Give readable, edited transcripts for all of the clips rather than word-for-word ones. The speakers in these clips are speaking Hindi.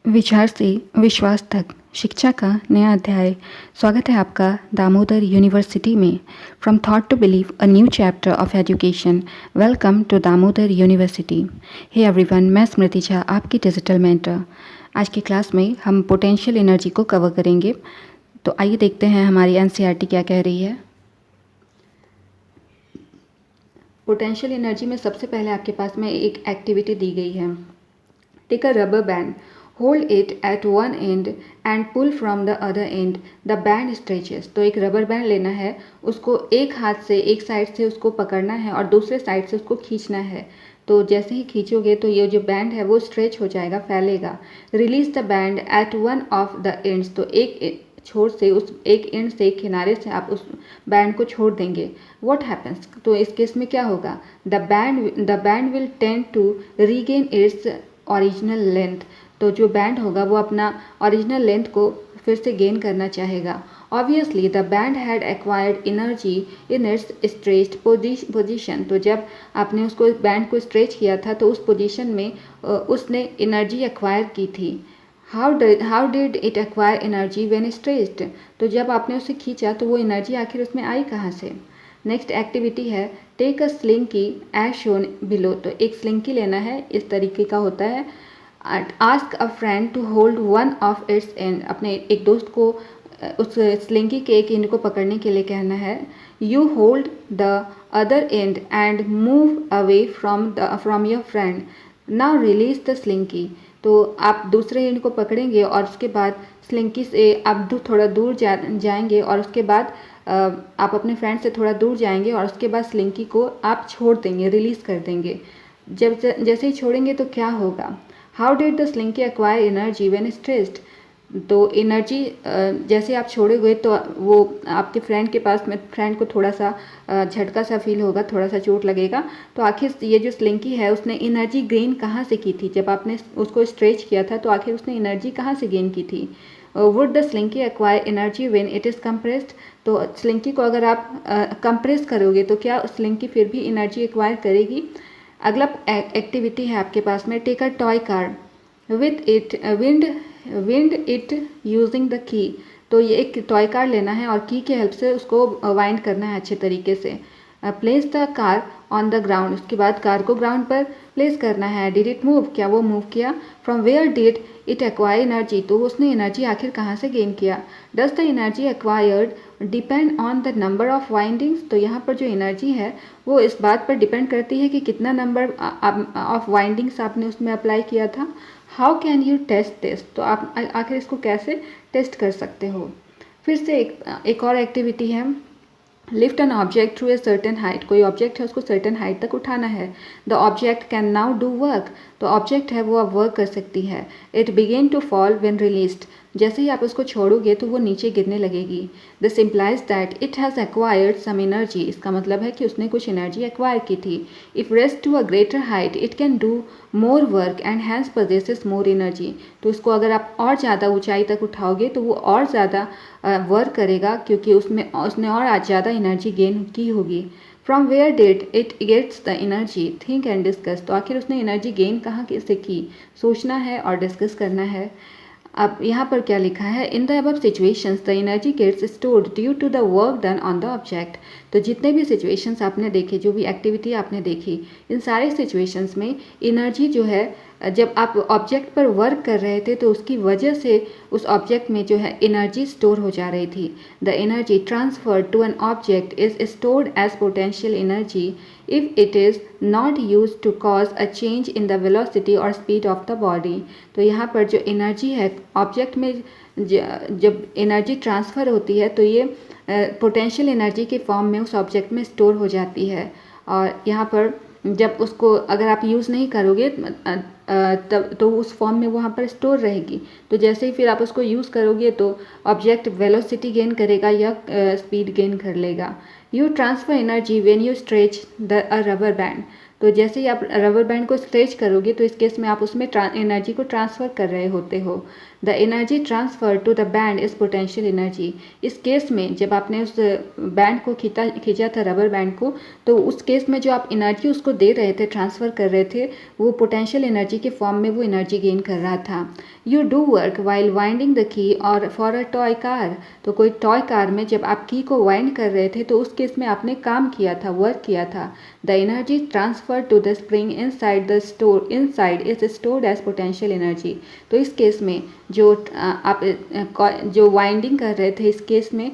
विचार से विश्वास तक शिक्षा का नया अध्याय। स्वागत है आपका दामोदर यूनिवर्सिटी में। From thought to believe a new chapter of education. Welcome to Damodar university. Hey everyone, मैं स्मृति झा, आपकी डिजिटल मेंटर। आज की क्लास में हम पोटेंशियल एनर्जी को कवर करेंगे। तो आइए देखते हैं हमारी एनसीईआरटी क्या कह रही है। पोटेंशियल एनर्जी में सबसे पहले आपके पास में एक एक्टिविटी दी गई है। Take a rubber band, hold it at one end and pull from the other end, the band stretches. तो एक रबर बैंड लेना है, उसको एक हाथ से एक साइड से उसको पकड़ना है और दूसरे साइड से उसको खींचना है। तो जैसे ही खींचोगे तो ये जो बैंड है वो स्ट्रेच हो जाएगा, फैलेगा। Release the band at one of the ends. तो एक छोर से, उस एक एंड से, एक किनारे से आप उस बैंड को छोड़ देंगे। व्हाट हैपन्स, तो इस केस में क्या होगा? The band will tend to regain its original length. तो जो बैंड होगा वो अपना ओरिजिनल लेंथ को फिर से गेन करना चाहेगा। Obviously the band had acquired energy in its stretched position. तो जब आपने उसको बैंड को स्ट्रेच किया था तो उस पोजीशन में उसने एनर्जी एक्वायर की थी। How did it acquire energy when stretched? तो जब आपने उसे खींचा तो वो एनर्जी आखिर उसमें आई कहाँ से? नेक्स्ट एक्टिविटी है take a slinky as shown below. तो एक स्लिंकी लेना है, इस तरीके का होता है। Ask a friend to hold one of its end. अपने एक दोस्त को उस स्लिंकी के एक एंड को पकड़ने के लिए कहना है। You hold the other and and move away from your friend. Now release the slinky. तो आप दूसरे एंड को पकड़ेंगे और उसके बाद स्लिंकी से आप थोड़ा दूर जाएंगे और उसके बाद आप अपने फ्रेंड से थोड़ा दूर जाएंगे और उसके बाद स्लिंकी को आप छोड़ देंगे, रिलीज़ कर देंगे। जब जैसे ही छोड़ेंगे तो क्या होगा? How did the slinky acquire energy when stressed? तो एनर्जी जैसे आप छोड़ोगे तो वो आपके फ्रेंड को थोड़ा सा झटका सा फील होगा, थोड़ा सा चोट लगेगा। तो आखिर ये जो स्लिंकी है उसने एनर्जी गेन कहाँ से की थी? जब आपने उसको स्ट्रेच किया था तो आखिर उसने एनर्जी कहाँ से गेन की थी? Would the slinky acquire energy when it is compressed? तो स्लिंकी को अगर आप कंप्रेस करोगे तो क्या स्लिंकी फिर भी एनर्जी एक्वायर करेगी? अगला एक्टिविटी है आपके पास में take a toy car with it wind it using the key. तो ये एक टॉय कार लेना है और की के हेल्प से उसको वाइंड करना है अच्छे तरीके से। Place the car on the ground. उसके बाद कार को ग्राउंड पर प्लेस करना है। Did it move? क्या वो मूव किया? From where did it acquire energy? तो उसने एनर्जी आखिर कहाँ से गेन किया? Does the energy acquired depend on the number of windings? तो यहाँ पर जो एनर्जी है वो इस बात पर डिपेंड करती है कि कितना नंबर ऑफ वाइंडिंग्स आपने उसमें अप्लाई किया था। How can you test this? तो आप आखिर इसको कैसे टेस्ट कर सकते हो? फिर से एक और एक्टिविटी है lift an object through a certain height. कोई ऑब्जेक्ट है, उसको सर्टेन हाइट तक उठाना है। The object can now do work. तो ऑब्जेक्ट है वो अब वर्क कर सकती है। It begin to fall when released. जैसे ही आप उसको छोड़ोगे तो वो नीचे गिरने लगेगी। This implies that it has acquired some energy. इसका मतलब है कि उसने कुछ एनर्जी एक्वायर की थी। If raised to a greater height it can do more work and hence possesses more energy. तो इसको अगर आप और ज़्यादा ऊंचाई तक उठाओगे तो वो और ज़्यादा वर्क करेगा, क्योंकि उसने और ज़्यादा एनर्जी गेन की होगी। From where did it gets the energy? Think and discuss. तो आखिर उसने एनर्जी गेन कहाँ से की? सोचना है और डिस्कस करना है। अब यहाँ पर क्या लिखा है? In the above situations the energy gets stored due to the work done on the object. तो जितने भी सिचुएशंस आपने देखे, जो भी एक्टिविटी आपने देखी, इन सारे सिचुएशंस में एनर्जी जो है, जब आप ऑब्जेक्ट पर वर्क कर रहे थे तो उसकी वजह से उस ऑब्जेक्ट में जो है एनर्जी स्टोर हो जा रही थी। The energy transferred to an object is stored as potential energy if it is not use to cause a change in the velocity और स्पीड ऑफ द बॉडी। तो यहाँ पर जो एनर्जी है ऑब्जेक्ट में, जब एनर्जी ट्रांसफ़र होती है तो ये पोटेंशियल एनर्जी के फॉर्म में उस ऑब्जेक्ट में स्टोर हो जाती है। और यहाँ पर जब उसको अगर आप यूज़ नहीं करोगे तब तो उस फॉर्म में वहाँ पर स्टोर रहेगी। तो जैसे ही फिर आप उसको यूज़ करोगे तो ऑब्जेक्ट वेलोसिटी गेन करेगा या स्पीड गेन कर लेगा। You transfer energy when you stretch the rubber band. तो जैसे ही आप रबर बैंड को स्ट्रेच करोगे तो इस केस में आप उसमें एनर्जी को ट्रांसफ़र कर रहे होते हो। The energy transfer to the band is potential energy. इस केस में जब आपने उस बैंड को खींचा था रबर बैंड को, तो उस केस में जो आप एनर्जी उसको दे रहे थे, ट्रांसफ़र कर रहे थे, वो पोटेंशियल एनर्जी के फॉर्म में वो एनर्जी गेन कर रहा था। You do work while winding the key और फॉर अ टॉय कार। तो कोई टॉय कार में जब आप की को वाइंड कर रहे थे तो उस केस में आपने काम किया था, वर्क किया था। The energy transfer to the spring inside is stored as potential energy. तो इस केस में जो आप जो वाइंडिंग कर रहे थे, इस केस में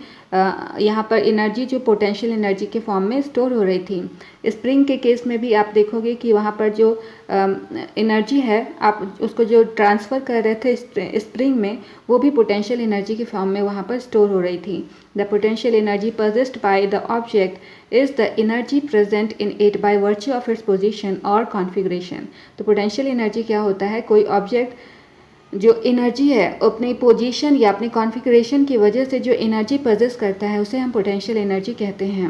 यहाँ पर एनर्जी जो पोटेंशियल एनर्जी के फॉर्म में स्टोर हो रही थी। स्प्रिंग के केस में भी आप देखोगे कि वहाँ पर जो एनर्जी है, आप उसको जो ट्रांसफ़र कर रहे थे स्प्रिंग में, वो भी पोटेंशियल एनर्जी के फॉर्म में वहाँ पर स्टोर हो रही थी। The potential energy possessed by the object is the energy present in it by virtue of its position or configuration। तो पोटेंशियल एनर्जी क्या होता है? कोई ऑब्जेक्ट जो एनर्जी है अपनी पोजीशन या अपनी कॉन्फ़िगरेशन की वजह से जो एनर्जी पजेस करता है उसे हम पोटेंशियल एनर्जी कहते हैं।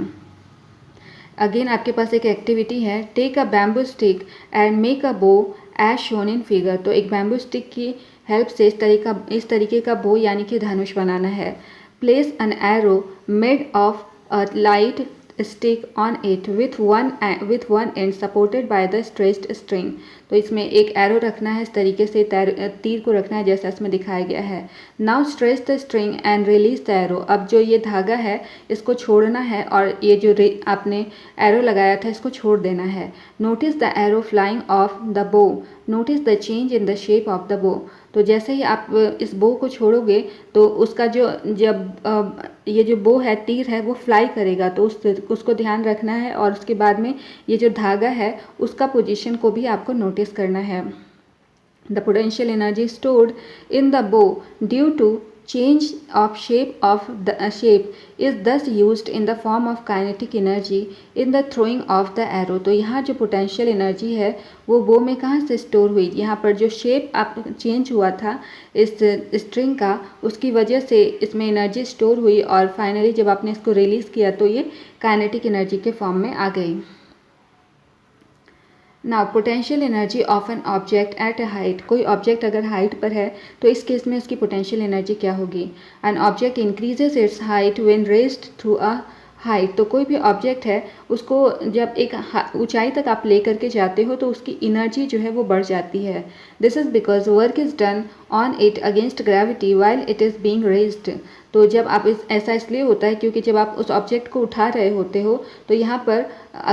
अगेन आपके पास एक एक्टिविटी है, take a bamboo stick and make a bow as shown in figure. तो एक बैम्बू स्टिक की हेल्प से इस तरीके का बो यानी कि धनुष बनाना है। Place an arrow made of a light stick on it with one and supported by the stretched string. तो इसमें एक एरो रखना है, इस तरीके से तीर को रखना है जैसा इसमें दिखाया गया है। Now stretch the string and release the arrow. अब जो ये धागा है इसको छोड़ना है और ये जो आपने एरो लगाया था इसको छोड़ देना है। Notice the arrow flying off the bow, notice the change in the shape of the bow. तो जैसे ही आप इस बो को छोड़ोगे तो उसका ये जो बो है, तीर है, वो फ्लाई करेगा, तो उसको ध्यान रखना है। और उसके बाद में ये जो धागा है उसका पोजीशन को भी आपको नोटिस करना है। The potential energy stored in the bow due to change of shape is thus used in the form of kinetic energy in the throwing of the arrow। तो यहाँ जो पोटेंशियल एनर्जी है वो बो में कहाँ से स्टोर हुई? यहाँ पर जो शेप आप चेंज हुआ था इस स्ट्रिंग का, उसकी वजह से इसमें एनर्जी स्टोर हुई और फाइनली जब आपने इसको रिलीज़ किया तो ये काइनेटिक एनर्जी के फॉर्म में आ गई। Now potential energy of an object at a height. कोई ऑब्जेक्ट अगर हाइट पर है तो इस केस में उसकी पोटेंशियल एनर्जी क्या होगी? An object increases it's height when raised through a height. तो कोई भी ऑब्जेक्ट है उसको जब एक ऊंचाई तक आप लेकर के जाते हो तो उसकी एनर्जी जो है वो बढ़ जाती है। This is because work is done on it against gravity while it is being raised. तो जब आप ऐसा इसलिए होता है क्योंकि जब आप उस ऑब्जेक्ट को उठा रहे होते हो तो यहाँ पर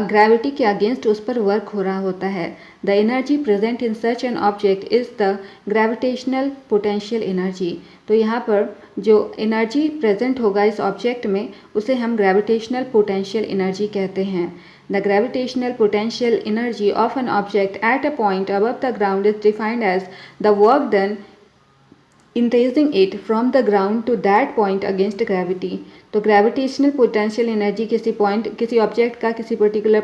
ग्रेविटी के अगेंस्ट उस पर वर्क हो रहा होता है। The energy present in such an object is the gravitational potential energy. तो यहाँ पर जो एनर्जी प्रेजेंट होगा इस ऑब्जेक्ट में उसे हम ग्रेविटेशनल पोटेंशियल एनर्जी कहते हैं। The gravitational potential energy of an object at a point above the ground is defined as the work done in raising it from the ground to that point against gravity। तो ग्रेविटेशनल पोटेंशियल एनर्जी किसी ऑब्जेक्ट का किसी पर्टिकुलर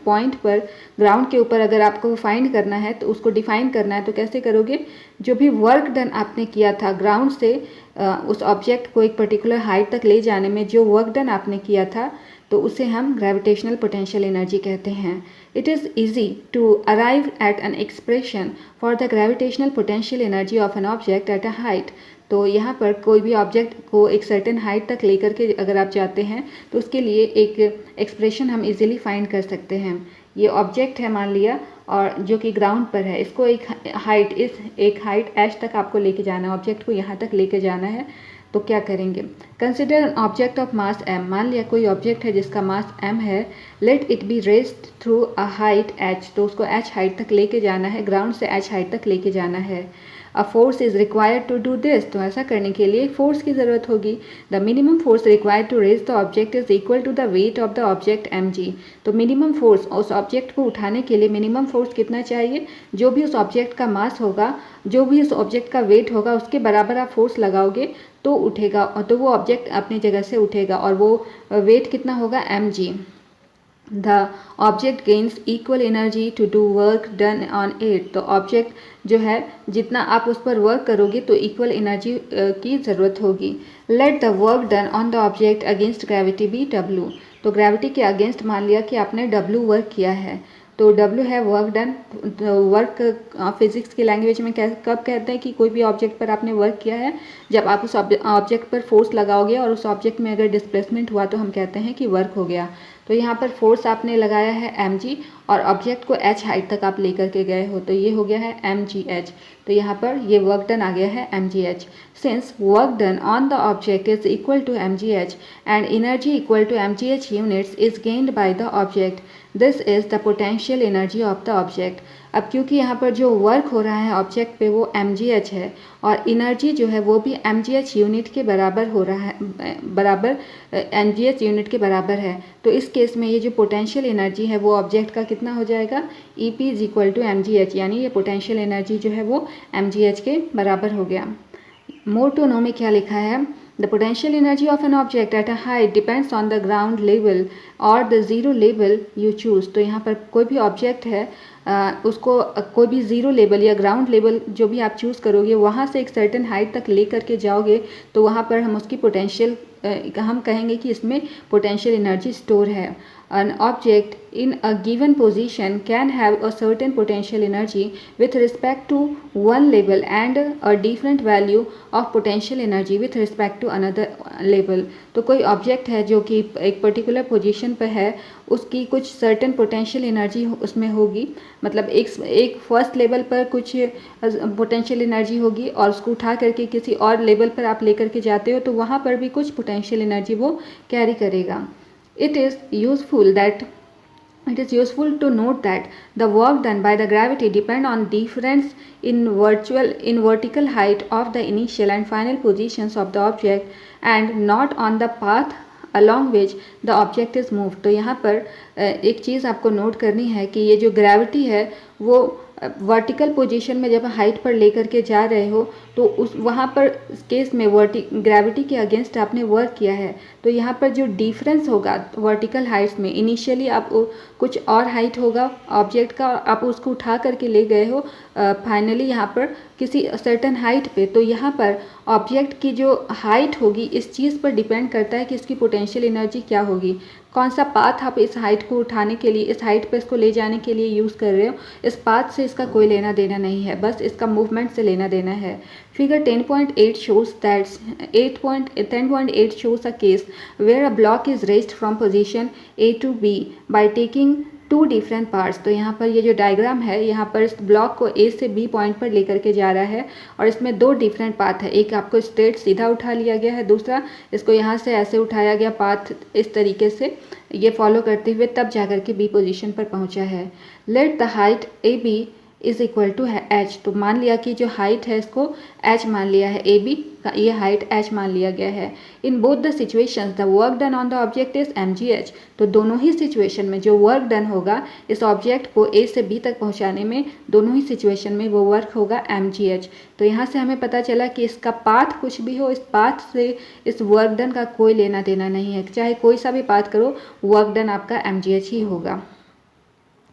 पॉइंट पर ग्राउंड के ऊपर अगर आपको फाइंड करना है तो उसको डिफाइन करना है, तो कैसे करोगे? जो भी वर्क डन आपने किया था ग्राउंड से उस ऑब्जेक्ट को एक पर्टिकुलर हाइट तक ले जाने में जो वर्क डन आपने किया था तो उसे हम ग्रेविटेशनल पोटेंशियल एनर्जी कहते हैं। It is easy to arrive at an expression for the gravitational potential energy of an object at a height. तो यहाँ पर कोई भी ऑब्जेक्ट को एक सर्टेन हाइट तक लेकर के अगर आप जाते हैं तो उसके लिए एक एक्सप्रेशन हम इजीली फाइंड कर सकते हैं। ये ऑब्जेक्ट है मान लिया और जो कि ग्राउंड पर है, इसको एक हाइट एच तक आपको लेके जाना है, ऑब्जेक्ट को यहाँ तक लेके जाना है। तो क्या करेंगे? Consider N object of mass m। मान लिया कोई ऑब्जेक्ट है जिसका मास m है। Let it be raised through a height h। तो उसको h हाइट तक लेके जाना है, ग्राउंड से h हाइट तक लेके जाना है। A force is required to do this. तो ऐसा करने के लिए फोर्स की ज़रूरत होगी। The minimum force required to raise the object is equal to the weight of the object mg। तो मिनिमम फोर्स, उस ऑब्जेक्ट को उठाने के लिए मिनिमम फोर्स कितना चाहिए? जो भी उस ऑब्जेक्ट का मास होगा, जो भी उस ऑब्जेक्ट का वेट होगा, उसके बराबर आप फोर्स लगाओगे तो उठेगा, और तो वो ऑब्जेक्ट अपनी जगह से उठेगा और वो वेट कितना होगा? mg। The object gains equal energy to do work done on it. तो ऑब्जेक्ट जो है जितना आप उस पर वर्क करोगे तो इक्वल एनर्जी की ज़रूरत होगी। Let the work done on the object against gravity be w। तो ग्रेविटी के अगेंस्ट मान लिया कि आपने w वर्क किया है। तो W है वर्क डन। वर्क फिजिक्स की लैंग्वेज में कब कहते हैं कि कोई भी ऑब्जेक्ट पर आपने वर्क किया है, जब आप उस ऑब्जेक्ट पर फोर्स लगाओगे और उस ऑब्जेक्ट में अगर डिस्प्लेसमेंट हुआ तो हम कहते हैं कि वर्क हो गया। तो यहाँ पर फोर्स आपने लगाया है mg और ऑब्जेक्ट को h हाइट तक आप लेकर के गए हो, तो ये हो गया है mgh। तो यहाँ पर ये वर्क डन आ गया है mgh। Since work done on the object is equal to mgh and energy equal to mgh units is gained by the object, this is the potential energy of the object. अब क्योंकि यहाँ पर जो वर्क हो रहा है ऑब्जेक्ट पे वो mgh है और एनर्जी जो है वो भी mgh यूनिट के बराबर हो रहा है, बराबर mgh यूनिट के बराबर है, तो इस केस में ये जो पोटेंशियल एनर्जी है वो ऑब्जेक्ट का कितना हो जाएगा, EP is equal to mgh, यानी ये पोटेंशियल एनर्जी जो है वो mgh के बराबर हो गया। मोर टू नो में क्या लिखा है, the potential energy of an object at a height depends on the ground level और the zero level you choose. तो यहाँ पर कोई भी ऑब्जेक्ट है उसको कोई भी ज़ीरो लेवल या ग्राउंड लेवल जो भी आप चूज़ करोगे वहाँ से एक सर्टेन हाइट तक ले करके जाओगे तो वहाँ पर हम उसकी पोटेंशियल हम कहेंगे कि इसमें पोटेंशियल एनर्जी स्टोर है। An object in a given position can have a certain potential energy with respect to one level and a different value of potential energy with respect to another level। तो कोई ऑब्जेक्ट है जो कि एक पर्टिकुलर पोजीशन पर है, उसकी कुछ सर्टेन पोटेंशियल एनर्जी उसमें होगी, मतलब एक फर्स्ट लेवल पर कुछ पोटेंशियल एनर्जी होगी और उसको उठा करके किसी और लेवल पर आप लेकर के जाते हो तो वहाँ पर भी कुछ पोटेंशियल एनर्जी वो कैरी करेगा। It is useful to note that the work done by the gravity depend on difference in vertical height of the initial and final positions of the object and not on the path along which the object is moved। तो यहाँ पर एक चीज़ आपको नोट करनी है कि ये जो ग्रेविटी है वो वर्टिकल पोजीशन में जब हाइट पर लेकर के जा रहे हो तो उस वहाँ पर केस में ग्रेविटी के अगेंस्ट आपने वर्क किया है, तो यहाँ पर जो डिफरेंस होगा वर्टिकल हाइट्स में, इनिशियली आप कुछ और हाइट होगा ऑब्जेक्ट का, आप उसको उठा करके ले गए हो फाइनली यहाँ पर किसी सर्टेन हाइट पे, तो यहाँ पर ऑब्जेक्ट की जो हाइट होगी इस चीज़ पर डिपेंड करता है कि इसकी पोटेंशियल एनर्जी क्या होगी, कौन सा पाथ आप इस हाइट को उठाने के लिए, इस हाइट पर इसको ले जाने के लिए यूज़ कर रहे हो। इस पाथ से इसका कोई लेना देना नहीं है, बस इसका मूवमेंट से लेना देना है। Figure 10.8 shows that 10.8 shows a case where a block is raised from position A to B by taking two different parts. तो यहाँ पर ये जो डायग्राम है यहाँ पर इस ब्लॉक को ए से बी पॉइंट पर लेकर के जा रहा है और इसमें दो डिफरेंट पाथ है, एक आपको स्ट्रेट सीधा उठा लिया गया है, दूसरा इसको यहाँ से ऐसे उठाया गया पाथ इस तरीके से ये फॉलो करते हुए तब जाकर के बी पोजीशन पर पहुँचा है। Let the height A B is equal to है एच। तो मान लिया कि जो हाइट है इसको एच मान लिया है, ए बी ये हाइट एच मान लिया गया है। In both the situations the work done on the object is mgh। तो दोनों ही सिचुएशन में जो वर्क डन होगा इस ऑब्जेक्ट को ए से बी तक पहुंचाने में, दोनों ही सिचुएशन में वो वर्क होगा mgh। तो यहाँ से हमें पता चला कि इसका पाथ कुछ भी हो, इस पाथ से इस वर्क डन का कोई लेना देना नहीं है, चाहे कोई सा भी पाथ करो वर्क डन आपका mgh ही होगा,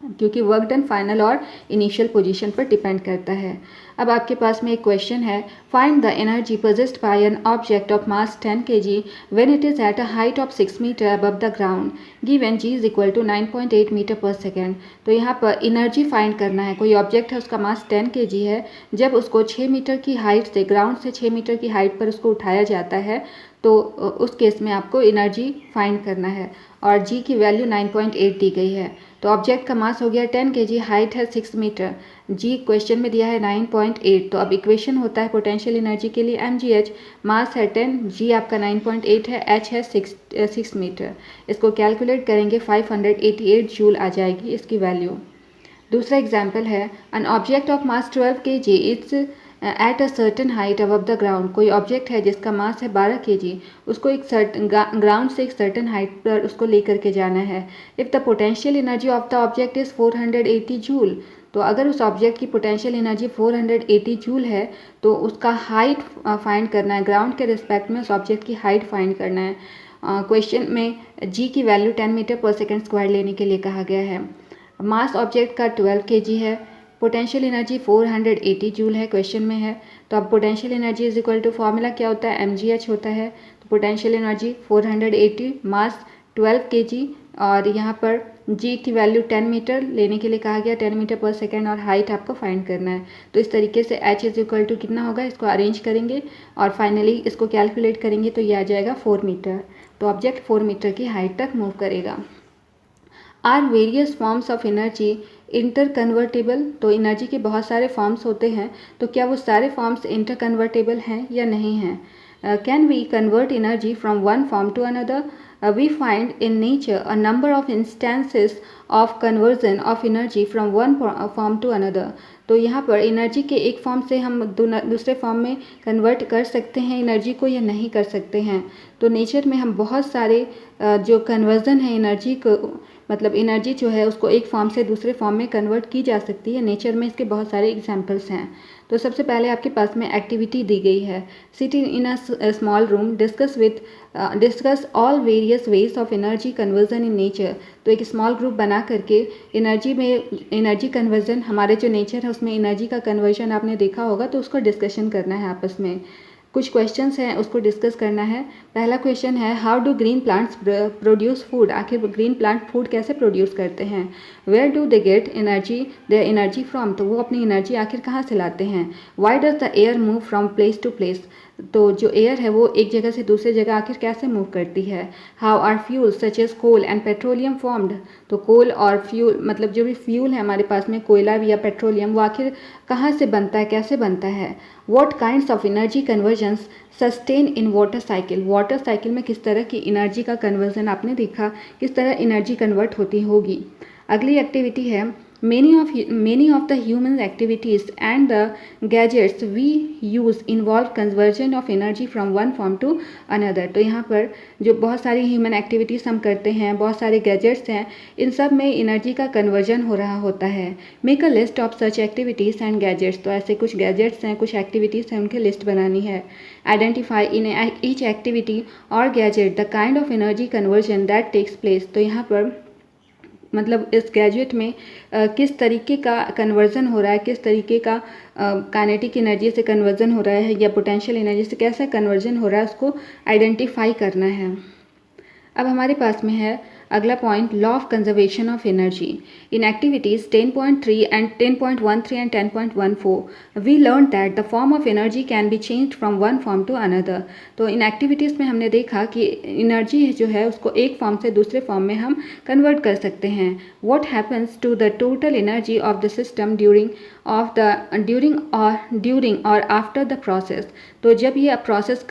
क्योंकि वर्क डन फाइनल और इनिशियल पोजीशन पर डिपेंड करता है। अब आपके पास में एक क्वेश्चन है, find the energy possessed by an object of mass 10 kg when it is at a height of 6 metre above the ground given g is equal to 9.8 metre per second. तो यहाँ पर एनर्जी फाइंड करना है, कोई ऑब्जेक्ट है उसका मास 10 kg है, जब उसको 6 मीटर की हाइट से, ग्राउंड से 6 मीटर की हाइट पर उसको उठाया जाता है तो उस केस में आपको एनर्जी फाइंड करना है और g की वैल्यू 9.8 दी गई है। तो ऑब्जेक्ट का मास हो गया 10 kg, हाइट है 6 मीटर, g क्वेश्चन में दिया है 9.8। तो अब इक्वेशन होता है पोटेंशियल एनर्जी के लिए mgh, मास है 10, g आपका 9.8 है, h है 6 मीटर। इसको कैलकुलेट करेंगे 588 जूल आ जाएगी इसकी वैल्यू। दूसरा एग्जाम्पल है, an object of mass 12 kg it's at a certain height above the ground. कोई ऑब्जेक्ट है जिसका मास है 12 kg, उसको एक ग्राउंड से एक सर्टन हाइट पर उसको लेकर के जाना है। If the potential energy of the object is 480 joule. तो अगर उस ऑब्जेक्ट की पोटेंशियल एनर्जी 480 जूल है तो उसका हाइट फाइंड करना है, ग्राउंड के रिस्पेक्ट में उस ऑब्जेक्ट की हाइट फाइंड करना है। क्वेश्चन में g की वैल्यू 10 मीटर पर सेकेंड स्क्वायर लेने के लिए कहा गया है। मास ऑब्जेक्ट का 12 kg है, पोटेंशियल एनर्जी 480 जूल है क्वेश्चन में है। तो अब potential energy is equal to formula क्या होता है, mgh होता है। तो पोटेंशियल एनर्जी 480, मास 12 kg और यहाँ पर जी की वैल्यू 10 मीटर लेने के लिए कहा गया, 10 मीटर पर सेकेंड, और हाइट आपको फाइंड करना है। तो इस तरीके से h इज इक्वल टू कितना होगा, इसको अरेंज करेंगे और फाइनली इसको कैलकुलेट करेंगे तो ये आ जाएगा 4 मीटर। तो ऑब्जेक्ट 4 मीटर की हाइट तक मूव करेगा। Are various forms of energy interconvertible, तो एनर्जी के बहुत सारे फॉर्म्स होते हैं, तो क्या वो सारे फॉर्म्स इंटर कन्वर्टेबल हैं या नहीं हैं? Can we convert energy from one form to another? We find in nature a number of instances of conversion of energy from one form to another। तो यहाँ पर एनर्जी के एक फॉर्म से हम दूसरे फॉर्म में कन्वर्ट कर सकते हैं एनर्जी को या नहीं कर सकते हैं। तो नेचर में हम बहुत सारे जो कन्वर्जन है एनर्जी को, मतलब एनर्जी जो है उसको एक फॉर्म से दूसरे फॉर्म में कन्वर्ट की जा सकती है। नेचर में इसके बहुत सारे एग्जांपल्स हैं। तो सबसे पहले आपके पास में एक्टिविटी दी गई है, sitting in a small room, discuss all various ways of energy conversion in nature. तो एक स्मॉल ग्रुप बना करके एनर्जी कन्वर्जन, हमारे जो नेचर है उसमें एनर्जी का कन्वर्जन आपने देखा होगा, तो उसको डिस्कशन करना है आपस में। कुछ क्वेश्चंस हैं उसको डिस्कस करना है। पहला क्वेश्चन है, how do green plants produce food? आखिर ग्रीन प्लांट फूड कैसे प्रोड्यूस करते हैं? Where do they get energy from? तो वो अपनी एनर्जी आखिर कहाँ से लाते हैं? Why does the air move from place to place? तो जो एयर है वो एक जगह से दूसरी जगह आखिर कैसे मूव करती है? How are fuels such as coal and petroleum formed? तो कोल और फ्यूल, मतलब जो भी फ्यूल है हमारे पास में, कोयला या पेट्रोलियम, वो आखिर कहाँ से बनता है, कैसे बनता है? What kinds of energy convergence sustain in water cycle? Water cycle में किस तरह की एनर्जी का कन्वर्जन आपने देखा, किस तरह एनर्जी कन्वर्ट होती होगी। अगली एक्टिविटी है, many of the human activities and the gadgets we use involve conversion of energy from one form to another। तो यहाँ पर जो बहुत सारी ह्यूमन एक्टिविटीज़ हम करते हैं, बहुत सारे गैजेट्स हैं, इन सब में एनर्जी का कन्वर्जन हो रहा होता है। Make a list of such activities and gadgets. तो ऐसे कुछ गैजेट्स हैं, कुछ एक्टिविटीज़ हैं, उनकी लिस्ट बनानी है। आइडेंटिफाई इन ईच एक्टिविटी और gadget the kind of energy conversion that takes place. तो यहाँ पर मतलब इस गैजेट में किस तरीके का कन्वर्जन हो रहा है, किस तरीके का काइनेटिक एनर्जी से कन्वर्जन हो रहा है या पोटेंशियल एनर्जी से कैसा कन्वर्जन हो रहा है, उसको आइडेंटिफाई करना है। अब हमारे पास में है अगला point, law of conservation of energy. In activities 10.3 and 10.13 and 10.14 we learn that the form of energy can be changed from one form to another. तो इन एक्टिविटीज़ में हमने देखा कि एनर्जी जो है उसको एक फॉर्म से दूसरे फॉर्म में हम कन्वर्ट कर सकते हैं। What happens to the total energy of the system during और आफ्टर द प्रोसेस? तो जब ये प्रोसेस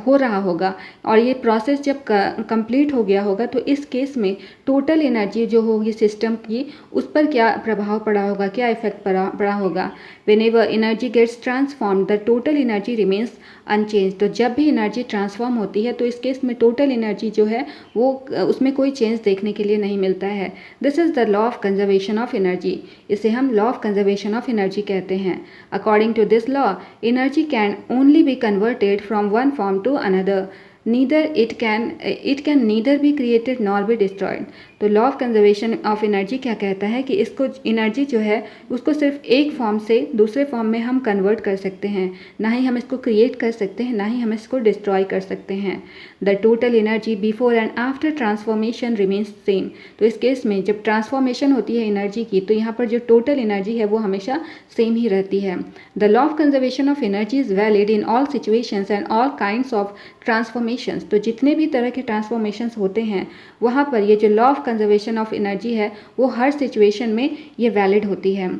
हो रहा होगा और ये प्रोसेस जब कंप्लीट हो गया होगा, तो इस केस में टोटल एनर्जी जो होगी सिस्टम की, उस पर क्या प्रभाव पड़ा होगा, क्या इफेक्ट पड़ा होगा? Whenever energy gets transform the total energy remains unchange. तो जब भी एनर्जी ट्रांसफॉर्म होती है तो इस केस में टोटल एनर्जी जो है वो उसमें कोई चेंज देखने के लिए नहीं मिलता है। This is the law of conservation of energy. इसे हम law of conservation of energy कहते हैं। According to this law, energy can only be converted from one form to another, it can neither be created nor be destroyed। तो law of conservation of energy क्या कहता है कि इसको एनर्जी जो है उसको सिर्फ एक फॉर्म से दूसरे फॉर्म में हम कन्वर्ट कर सकते हैं, ना ही हम इसको क्रिएट कर सकते हैं, ना ही हम इसको डिस्ट्रॉय कर सकते हैं। The total energy before and after transformation remains same. तो इस केस में जब ट्रांसफॉर्मेशन होती है एनर्जी की, तो यहाँ पर जो टोटल एनर्जी है वो हमेशा सेम ही रहती है। The law of conservation of energy is valid in all situations and all kinds of transformations. तो जितने भी तरह के ट्रांसफॉर्मेशंस होते हैं वहाँ पर ये जो law of conservation of energy है वो हर सिचुएशन में ये वैलिड होती है।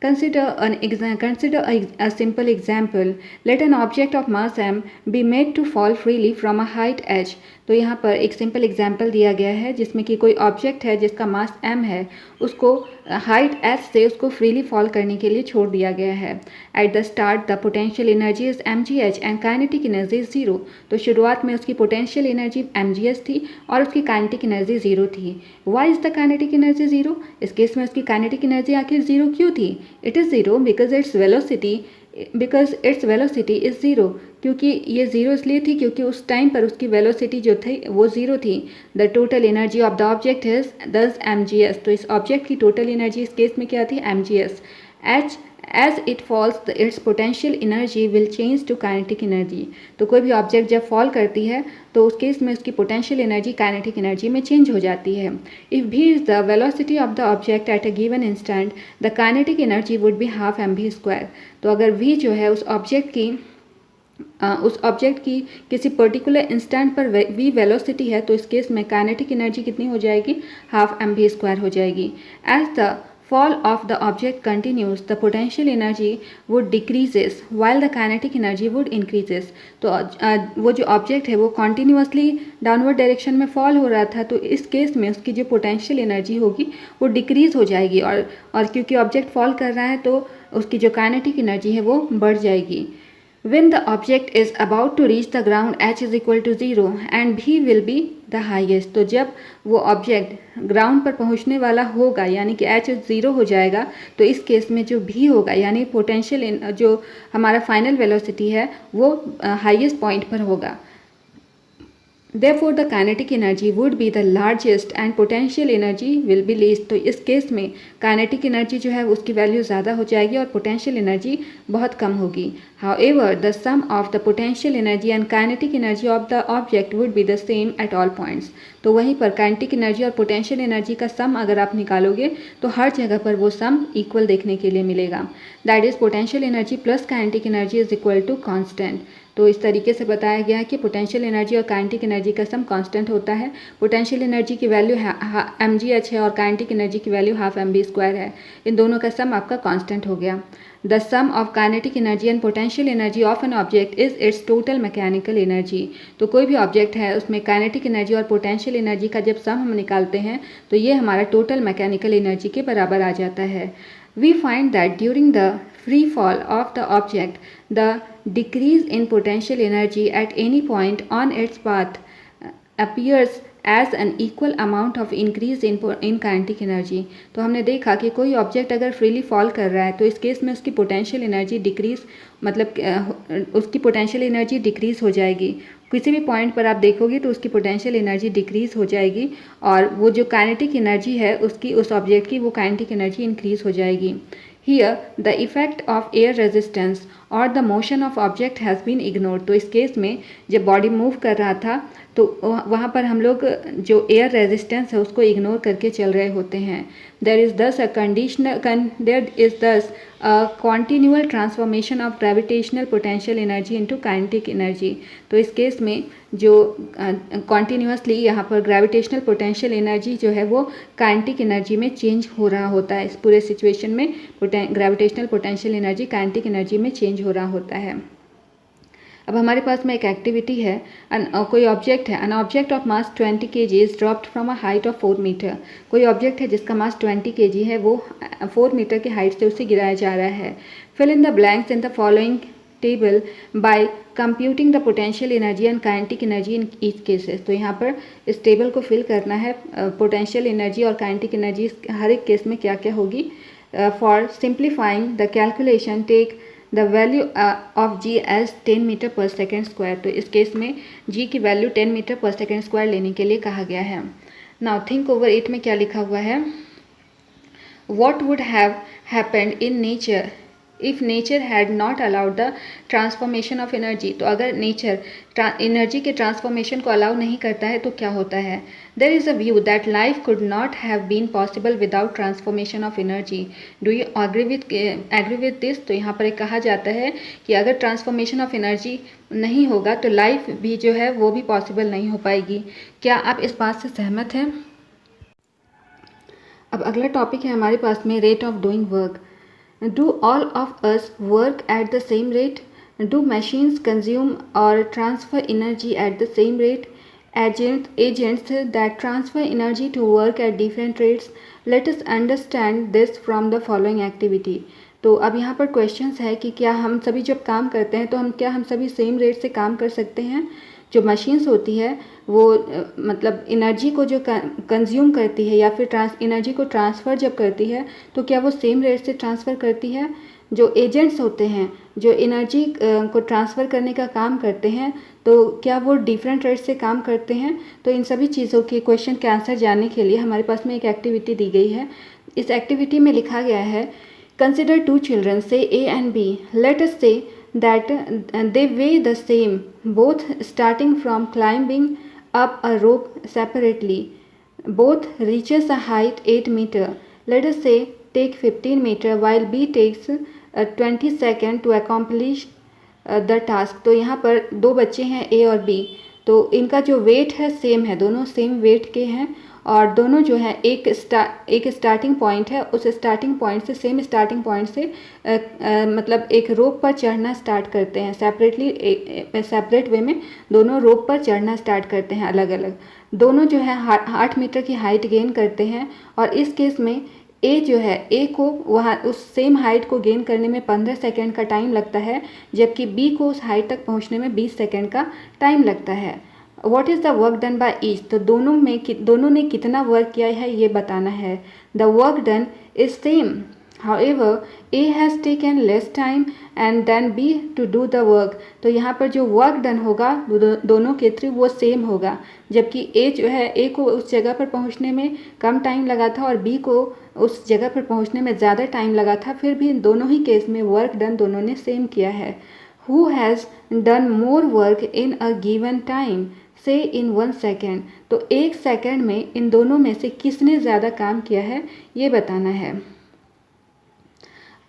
Consider a simple example. Let an object of mass m be made to fall freely from a height h। तो यहाँ पर एक सिंपल एग्जाम्पल दिया गया है जिसमें कि कोई ऑब्जेक्ट है जिसका मास m है, उसको हाइट h से उसको फ्रीली फॉल करने के लिए छोड़ दिया गया है। At the start the potential energy is mgh and kinetic energy is zero. तो शुरुआत में उसकी पोटेंशियल एनर्जी mgh थी और उसकी काइनेटिक एनर्जी जीरो थी। Why is the kinetic energy zero? इस केस में उसकी काइनेटिक एनर्जी आखिर जीरो क्यों थी? It is zero because its velocity is zero. क्योंकि ये ज़ीरो इसलिए थी क्योंकि उस टाइम पर उसकी वेलोसिटी जो थी वो ज़ीरो थी। The total energy of the object is दस mgs। तो इस ऑब्जेक्ट की टोटल एनर्जी इस केस में क्या थी? mgs। As it falls its potential energy will change to kinetic energy. तो कोई भी ऑब्जेक्ट जब फॉल करती है तो उस केस में उसकी पोटेंशियल एनर्जी काइनेटिक एनर्जी में चेंज हो जाती है। If v is the velocity of the object at a given instant the kinetic energy would be half mv²। तो अगर v जो है उस ऑब्जेक्ट की किसी पर्टिकुलर इंस्टेंट पर v वेलोसिटी है, तो इस केस में काइनेटिक एनर्जी कितनी हो जाएगी, हाफ mv² हो जाएगी। As the fall of the object continues, the potential energy would decreases while the kinetic energy would increases। तो वो जो ऑब्जेक्ट है वो कॉन्टीन्यूसली डाउनवर्ड डायरेक्शन में फॉल हो रहा था, तो इस केस में उसकी जो पोटेंशियल एनर्जी होगी वो डिक्रीज हो जाएगी, और क्योंकि ऑब्जेक्ट फॉल कर रहा है तो उसकी जो काइनेटिक एनर्जी है वो बढ़ जाएगी। When the object is about to reach the ground, h is equal to 0 and v will be the highest। तो जब वो ऑब्जेक्ट ग्राउंड पर पहुंचने वाला होगा यानी कि h 0 हो जाएगा, तो इस केस में जो v होगा यानी पोटेंशियल जो हमारा फाइनल वेलोसिटी है वो हाईएस्ट पॉइंट पर होगा। Therefore the kinetic energy would be the largest and potential energy will be least। तो इस केस में काइनेटिक एनर्जी जो है उसकी वैल्यू ज़्यादा हो जाएगी और पोटेंशियल एनर्जी बहुत कम होगी। However, the sum of the potential energy and kinetic energy of the object would be the same at all points। तो वहीं पर काइनेटिक एनर्जी और पोटेंशियल एनर्जी का सम अगर आप निकालोगे तो हर जगह पर वो सम इक्वल देखने के लिए मिलेगा। That is potential energy plus kinetic energy is equal to constant. तो इस तरीके से बताया गया है कि पोटेंशियल एनर्जी और काइनेटिक एनर्जी का सम कांस्टेंट होता है। पोटेंशियल एनर्जी की वैल्यू mgh है और काइनेटिक एनर्जी की वैल्यू हाफ mv² है। इन दोनों का सम आपका कांस्टेंट हो गया। The sum of kinetic energy and potential energy of an object is its total mechanical energy. तो कोई भी ऑब्जेक्ट है उसमें काइनेटिक एनर्जी और पोटेंशियल एनर्जी का जब सम हम निकालते हैं तो ये हमारा टोटल मैकेनिकल एनर्जी के बराबर आ जाता है। We find that during the free fall of the object, the decrease in potential energy at any point on its path appears as an equal amount of increase in kinetic energy। तो हमने देखा कि कोई ऑब्जेक्ट अगर फ्रीली फॉल कर रहा है तो इस केस में उसकी पोटेंशियल एनर्जी डिक्रीज मतलब उसकी पोटेंशियल एनर्जी डिक्रीज हो जाएगी। किसी भी पॉइंट पर आप देखोगे तो उसकी पोटेंशियल एनर्जी डिक्रीज हो जाएगी और वो जो काइनेटिक एनर्जी है उसकी उस ऑब्जेक्ट की वो काइनेटिक एनर्जी इंक्रीज हो जाएगी। Here the effect of air resistance or the motion of object has been ignored। तो इस केस में जब बॉडी मूव कर रहा था तो वहाँ पर हम लोग जो एयर रेजिस्टेंस है उसको इग्नोर करके चल रहे होते हैं। There is thus a continual transformation of gravitational potential energy into kinetic energy। तो इस केस में जो कॉन्टीन्यूसली यहाँ पर ग्रेविटेशनल पोटेंशियल एनर्जी जो है वो काइनेटिक एनर्जी में चेंज हो रहा होता है। इस पूरे सिचुएशन में gravitational potential energy kinetic energy में चेंज हो रहा होता है। अब हमारे पास में एक एक्टिविटी है, कोई ऑब्जेक्ट है, an object of mass 20 kg is dropped from a height of 4 metre. कोई ऑब्जेक्ट है जिसका मास 20 kg है, वो 4 मीटर की हाइट से उसे गिराया जा रहा है। Fill in the blanks in the following table by computing the potential energy and kinetic energy in each cases. तो यहाँ पर इस टेबल को फिल करना है, पोटेंशियल एनर्जी और काइनेटिक एनर्जी हर एक केस में क्या क्या होगी। For simplifying the calculation take the value of g as 10 metre per second square. तो इस केस में g की वैल्यू 10 मीटर पर सेकेंड स्क्वायर लेने के लिए कहा गया है। नाउ थिंक ओवर इट में क्या लिखा हुआ है, what would have happened in nature if nature had not allowed the transformation of energy. तो अगर नेचर एनर्जी के ट्रांसफॉर्मेशन को अलाउ नहीं करता है तो क्या होता है। There is a view that life could not have been possible without transformation of energy. Do you agree with this. तो यहाँ पर एक कहा जाता है कि अगर ट्रांसफॉर्मेशन ऑफ एनर्जी नहीं होगा तो लाइफ भी जो है वो भी पॉसिबल नहीं हो पाएगी। क्या आप इस बात से सहमत हैं। अब अगला टॉपिक है हमारे पास में rate of doing work. Do all of us work at the same rate? Do machines consume or transfer energy at the same rate? Agents that transfer energy to work at different rates. Let us understand this from the following activity। तो अब यहाँ पर क्वेश्चंस है कि क्या हम सभी जब काम करते हैं तो हम सभी सेम रेट से काम कर सकते हैं। जो मशीन्स होती है वो मतलब एनर्जी को जो कंज्यूम करती है या फिर एनर्जी को ट्रांसफ़र जब करती है तो क्या वो सेम रेट से ट्रांसफ़र करती है। जो एजेंट्स होते हैं जो एनर्जी को ट्रांसफ़र करने का काम करते हैं तो क्या वो डिफरेंट रेट से काम करते हैं। तो इन सभी चीज़ों के क्वेश्चन के आंसर जानने के लिए हमारे पास में एक एक्टिविटी दी गई है। इस एक्टिविटी में लिखा गया है Consider two children, say A and B. Let us say that they weigh the same, both starting from climbing up a rope separately. Both reaches a height 8 meter. Let us say take 15 meter while B takes 20 second to accomplish the task. तो यहाँ पर दो बच्चे हैं ए और बी, तो इनका जो वेट है सेम है, दोनों सेम वेट के हैं और दोनों जो है एक स्टार्टिंग पॉइंट है, उस स्टार्टिंग पॉइंट से सेम स्टार्टिंग पॉइंट से मतलब एक रोप पर चढ़ना स्टार्ट करते हैं सेपरेटली, सेपरेट वे में दोनों रोप पर चढ़ना स्टार्ट करते हैं अलग अलग। दोनों जो है 8 मीटर की हाइट गेन करते हैं और इस केस में ए जो है ए को वहाँ उस सेम हाइट को गेन करने में 15 सेकेंड का टाइम लगता है, जबकि बी को उस हाइट तक पहुँचने में 20 सेकेंड का टाइम लगता है। What is the work done by each, तो दोनों ने कितना वर्क किया है ये बताना है। The work done is same, however A has taken less time and then B to do the work, तो यहाँ पर जो वर्क डन होगा दोनों के थ्रू वो सेम होगा, जबकि A जो है A को उस जगह पर पहुँचने में कम टाइम लगा था और B को उस जगह पर पहुँचने में ज़्यादा टाइम लगा था, फिर भी दोनों ही केस में वर्क डन दोनों ने सेम किया है। Who has done more work in a given time, से इन 1 सेकेंड, तो 1 सेकेंड में इन दोनों में से किसने ज़्यादा काम किया है ये बताना है।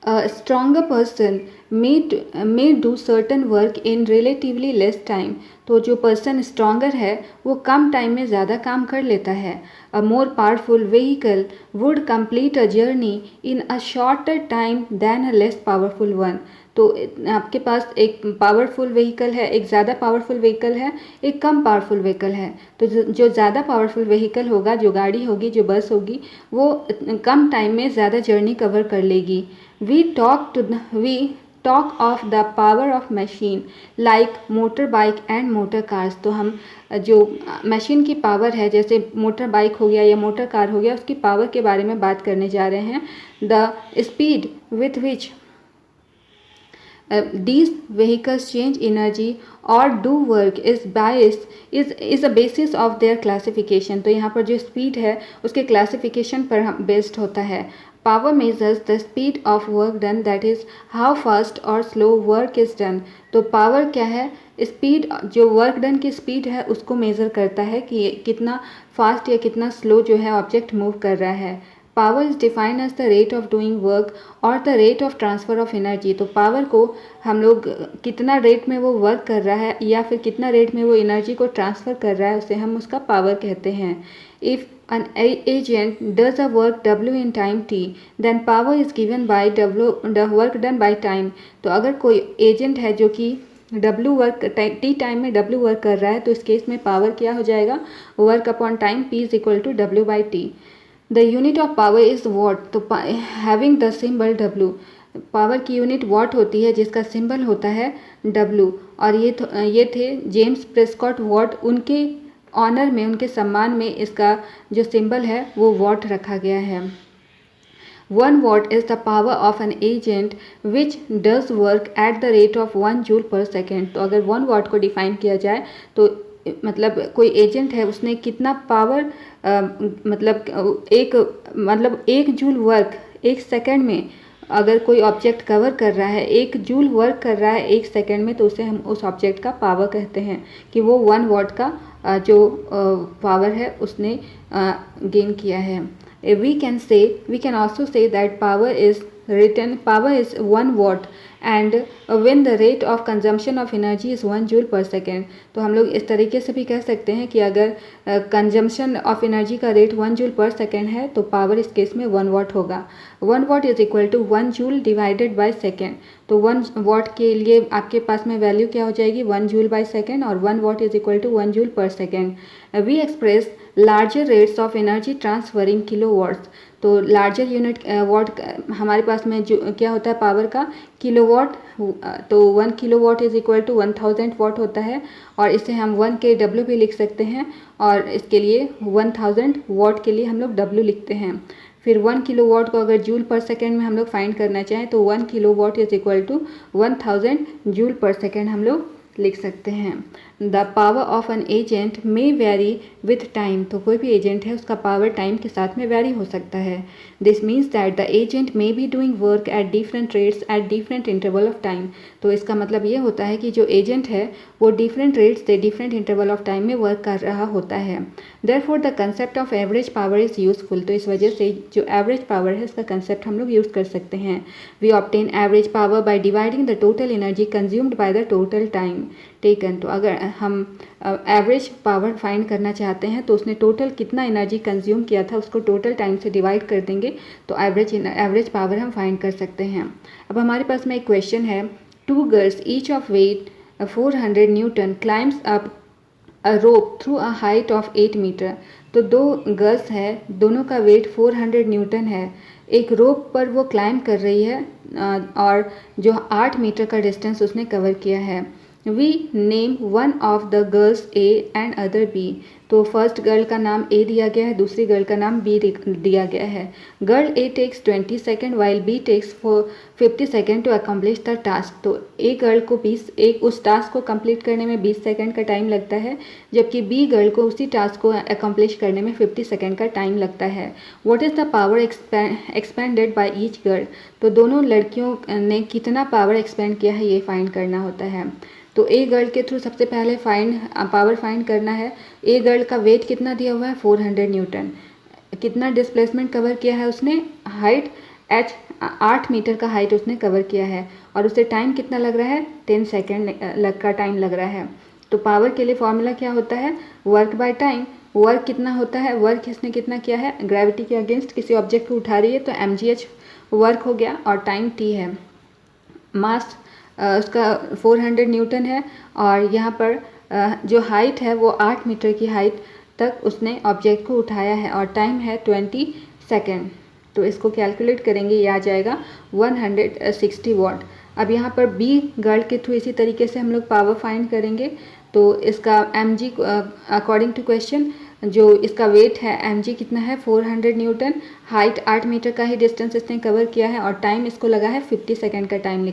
A stronger person may do certain work in relatively less time, तो जो पर्सन स्ट्रॉन्गर है वो कम टाइम में ज़्यादा काम कर लेता है। A more powerful vehicle would complete a journey in a shorter time than a less powerful one, तो आपके पास एक पावरफुल व्हीकल है, एक ज़्यादा पावरफुल व्हीकल है, एक कम पावरफुल व्हीकल है, तो जो ज़्यादा पावरफुल व्हीकल होगा, जो गाड़ी होगी, जो बस होगी, वो कम टाइम में ज़्यादा जर्नी कवर कर लेगी। We talk of the power of machine like motor bike and motor cars, तो हम जो मशीन की पावर है जैसे मोटर बाइक हो गया या मोटर कार हो गया, उसकी पावर के बारे में बात करने जा रहे हैं। The speed with which these vehicles change energy or do work is a basis of their classification, तो यहाँ पर जो स्पीड है उसके क्लासिफिकेशन पर बेस्ड होता है। Power measures the speed of work done, that is how fast or slow work is done, तो पावर क्या है, स्पीड, जो वर्क डन की स्पीड है उसको मेज़र करता है कि कितना फास्ट या कितना स्लो जो है ऑब्जेक्ट मूव कर रहा है। Power is defined as the rate of doing work और the rate of transfer of energy, तो पावर को हम लोग कितना रेट में वो वर्क कर रहा है या फिर कितना रेट में वो एनर्जी को ट्रांसफ़र कर रहा है उसे हम उसका पावर कहते हैं। If an agent does a work W in time T, then power is given by W, the work done by time, तो अगर कोई एजेंट है जो कि W वर्क T टाइम में W वर्क कर रहा है तो इस केस में पावर क्या हो जाएगा, work upon time P is equal to W by T। The unit of power is watt, तो having the symbol W, power की यूनिट वॉट होती है जिसका सिंबल होता है W, और ये थे जेम्स प्रेस्कॉट वॉट, उनके ऑनर में, उनके सम्मान में इसका जो सिंबल है वो वॉट रखा गया है। 1 watt is the power of an agent which does work at the rate of 1 joule per second, तो अगर 1 watt को डिफाइन किया जाए तो मतलब कोई एजेंट है उसने कितना पावर मतलब 1 जूल वर्क 1 सेकेंड में अगर कोई ऑब्जेक्ट कवर कर रहा है, 1 जूल वर्क कर रहा है 1 सेकेंड में, तो उसे हम उस ऑब्जेक्ट का पावर कहते हैं कि वो 1 वाट का जो पावर है उसने गेन किया है। We can also say that power is 1 watt and when the rate of consumption of energy is 1 joule per second, तो हम लोग इस तरीके से भी कह सकते हैं कि अगर कंजम्पशन ऑफ एनर्जी का रेट 1 जूल पर सेकेंड है तो पावर इस केस में 1 वाट होगा। 1 watt is equal to 1 joule divided by second, तो 1 वाट के लिए आपके पास में वैल्यू क्या हो जाएगी, 1 जूल बाय सेकेंड, और 1 watt is equal to 1 joule per second. We express larger rates of energy transfer in kilowatts, तो लार्जर यूनिट वाट हमारे पास में जो क्या होता है पावर का, किलोवाट, तो 1 किलोवाट इज इक्वल टू 1000 वाट होता है, और इसे हम 1 kW भी लिख सकते हैं, और इसके लिए 1000 वाट के लिए हम लोग W लिखते हैं। फिर 1 किलोवाट को अगर जूल पर सेकेंड में हम लोग फाइंड करना चाहें तो 1 kilowatt is equal to 1000 joule per second हम लोग लिख सकते हैं। The power of an agent may vary with time, तो कोई भी एजेंट है उसका पावर टाइम के साथ में वेरी हो सकता है। This means that the agent may be doing work at different rates at different interval of time, तो इसका मतलब ये होता है कि जो एजेंट है वो डिफरेंट रेट्स से डिफरेंट इंटरवल ऑफ टाइम में वर्क कर रहा होता है। Therefore the concept of average power is useful, तो इस वजह से जो एवरेज पावर है इसका कंसेप्ट हम लोग यूज़ कर सकते हैं। We obtain average power by dividing the total energy consumed by the total time taken, तो अगर हम एवरेज पावर फाइंड करना चाहते हैं तो उसने टोटल कितना एनर्जी कंज्यूम किया था उसको टोटल टाइम से डिवाइड कर देंगे तो एवरेज पावर हम फाइंड कर सकते हैं। अब हमारे पास में एक क्वेश्चन है, 2 girls each of weight 400 newton climbs up a rope through a height of 8 metre, तो 2 गर्ल्स है, दोनों का वेट 400 न्यूटन है, एक रोप पर वो क्लाइंब कर रही है और जो 8 मीटर का डिस्टेंस उसने कवर किया है। We name one of the girls A and other B, तो फर्स्ट गर्ल का नाम ए दिया गया है, दूसरी गर्ल का नाम बी दिया गया है। Girl A takes 20 second while B takes 50 second to accomplish the task, तो ए गर्ल को उस टास्क को कंप्लीट करने में 20 सेकेंड का टाइम लगता है, जबकि बी गर्ल को उसी टास्क को अकम्प्लिश करने में 50 सेकेंड का टाइम लगता है। What is the power expanded by each girl, तो दोनों लड़कियों ने कितना पावर एक्सपेंड किया है ये फाइंड करना होता है। तो ए गर्ल के थ्रू सबसे पहले पावर फाइंड करना है। ए गर्ल का वेट कितना दिया हुआ है 400 न्यूटन, कितना डिस्प्लेसमेंट कवर किया है उसने, हाइट 8 मीटर का हाइट उसने कवर किया है और उसे टाइम कितना लग रहा है 10 सेकेंड का टाइम लग रहा है। तो पावर के लिए फॉर्मूला क्या होता है, वर्क बाय टाइम। वर्क कितना होता है, वर्क इसने कितना किया है, ग्रेविटी के अगेंस्ट किसी ऑब्जेक्ट को उठा रही है तो mgh वर्क हो गया और टाइम t है। मास उसका 400 न्यूटन है और यहाँ पर जो हाइट है वो 8 मीटर की हाइट तक उसने ऑब्जेक्ट को उठाया है और टाइम है 20 सेकेंड। तो इसको कैलकुलेट करेंगे, ये आ जाएगा 160 वॉट। अब यहाँ पर बी गर्ल के थ्रू इसी तरीके से हम लोग पावर फाइंड करेंगे। तो इसका mg अकॉर्डिंग टू क्वेश्चन जो इसका वेट है mg कितना है 400 न्यूटन, हाइट 8 मीटर का ही डिस्टेंस इसने कवर किया है और टाइम इसको लगा है 50 सेकेंड का टाइम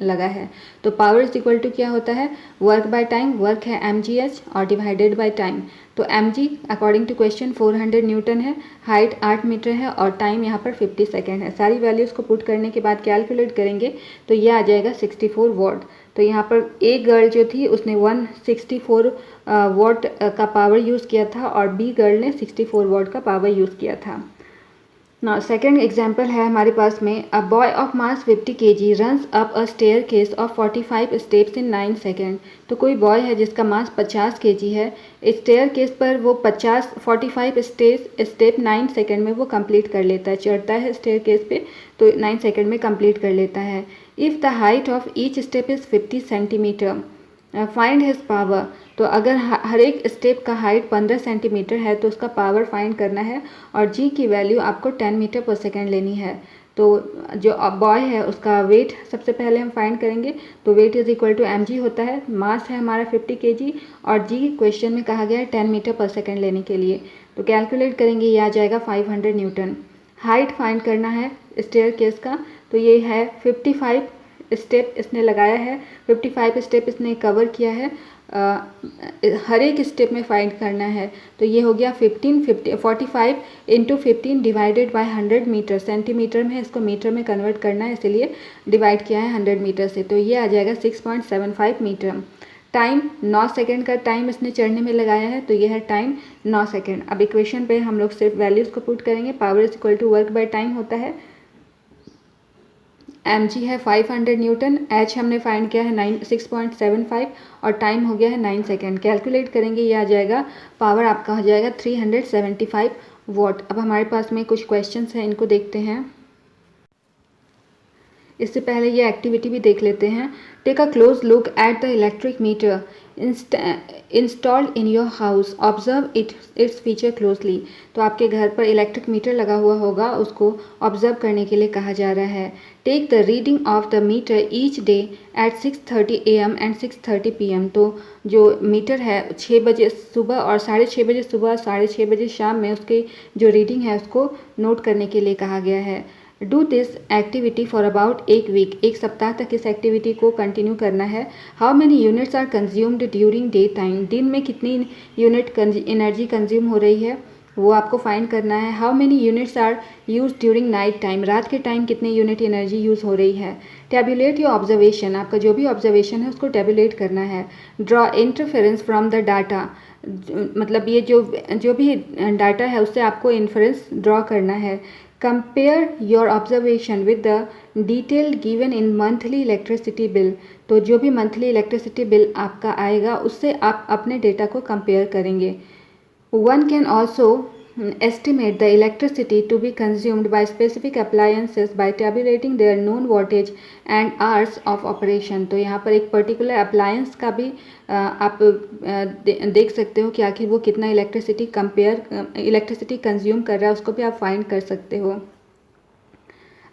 लगा है। तो पावर इज इक्वल टू क्या होता है, वर्क बाय टाइम, वर्क है mgh और डिवाइडेड बाय टाइम। तो mg according to question 400 newton है, हाइट 8 मीटर है और टाइम यहाँ पर 50 सेकेंड है। सारी वैल्यूज़ को पुट करने के बाद कैलकुलेट करेंगे तो ये आ जाएगा 64 वॉट। तो यहाँ पर ए गर्ल जो थी उसने 164 वॉट का पावर यूज़ किया था और बी गर्ल ने 64 वॉट का पावर यूज़ किया था। ना सेकेंड एग्जाम्पल है हमारे पास में, a boy of mass 50 kg runs up a staircase of 45 steps in 9 second, तो कोई बॉय है जिसका मास 50 kg है, स्टेयर केस पर वो 45 स्टेप 9 सेकेंड में वो कंप्लीट कर लेता है, चढ़ता है स्टेयर केस पे तो 9 सेकेंड में कंप्लीट कर लेता है। If the height of each step is 50 centimetre find his power, तो अगर हर एक स्टेप का हाइट 15 सेंटीमीटर है तो उसका पावर फाइंड करना है और जी की वैल्यू आपको 10 मीटर पर सेकेंड लेनी है। तो जो बॉय है उसका वेट सबसे पहले हम फाइंड करेंगे, तो weight is equal to mg होता है, मास है हमारा 50 kg और जी क्वेश्चन में कहा गया है 10 मीटर पर सेकेंड लेने के लिए। तो कैलकुलेट करेंगे, ये आ जाएगा 500 न्यूटन। हाइट फाइंड करना है स्टेयर केस का, तो ये है 55 स्टेप इसने लगाया है, 55 स्टेप इसने कवर किया है, हर एक स्टेप में फाइंड करना है। तो ये हो गया 45 into 15 divided by 100 metre, centimetre में इसको मीटर में कन्वर्ट करना है इसलिए डिवाइड किया है 100 मीटर से, तो ये आ जाएगा 6.75 मीटर। टाइम 9 सेकेंड का टाइम इसने चढ़ने में लगाया है तो ये है टाइम 9 सेकेंड। अब इक्वेशन पे हम लोग सिर्फ वैल्यूज़ को पुट करेंगे, power is equal to work by time होता है, mg है 500 न्यूटन, h हमने फाइंड किया है 6.75 और टाइम हो गया है 9 सेकेंड। कैलकुलेट करेंगे, ये आ जाएगा पावर आपका हो जाएगा 375 वॉट। अब हमारे पास में कुछ क्वेश्चंस हैं, इनको देखते हैं। इससे पहले ये एक्टिविटी भी देख लेते हैं। Take a close look at the electric meter installed in your house, observe its feature closely. तो आपके घर पर इलेक्ट्रिक मीटर लगा हुआ होगा, उसको ऑब्जर्व करने के लिए कहा जा रहा है। Take the reading of the meter each day at 6:30 AM and 6:30 PM, तो जो मीटर है 6 बजे सुबह और 6:30 बजे सुबह, 6:30 बजे शाम में उसकी जो रीडिंग है उसको नोट करने के लिए कहा गया है। Do this activity for about एक वीक, एक सप्ताह तक इस एक्टिविटी को कंटिन्यू करना है। How many units are consumed during day time, दिन में कितनी यूनिट एनर्जी कंज्यूम हो रही है वो आपको फाइंड करना है। How many units are use during night time, रात के टाइम कितने यूनिट एनर्जी यूज़ हो रही है। टैबुलेट योर ऑब्जर्वेशन, आपका जो भी ऑब्जर्वेशन है उसको टैबुलेट करना है। Draw interference from the data, मतलब ये जो भी डाटा है उससे आपको इन्फरेंस ड्रॉ करना है। Compare your observation with the detail given in monthly electricity bill, तो जो भी मंथली इलेक्ट्रिसिटी बिल आपका आएगा उससे आप अपने डेटा को कंपेयर करेंगे। One can also estimate the electricity to be consumed by specific appliances by tabulating their known wattage and hours of operation। तो यहाँ पर एक पर्टिकुलर अप्लायंस का भी आप देख सकते हो कि आखिर वो कितना इलेक्ट्रिसिटी कंज्यूम कर रहा है, उसको भी आप फाइंड कर सकते हो।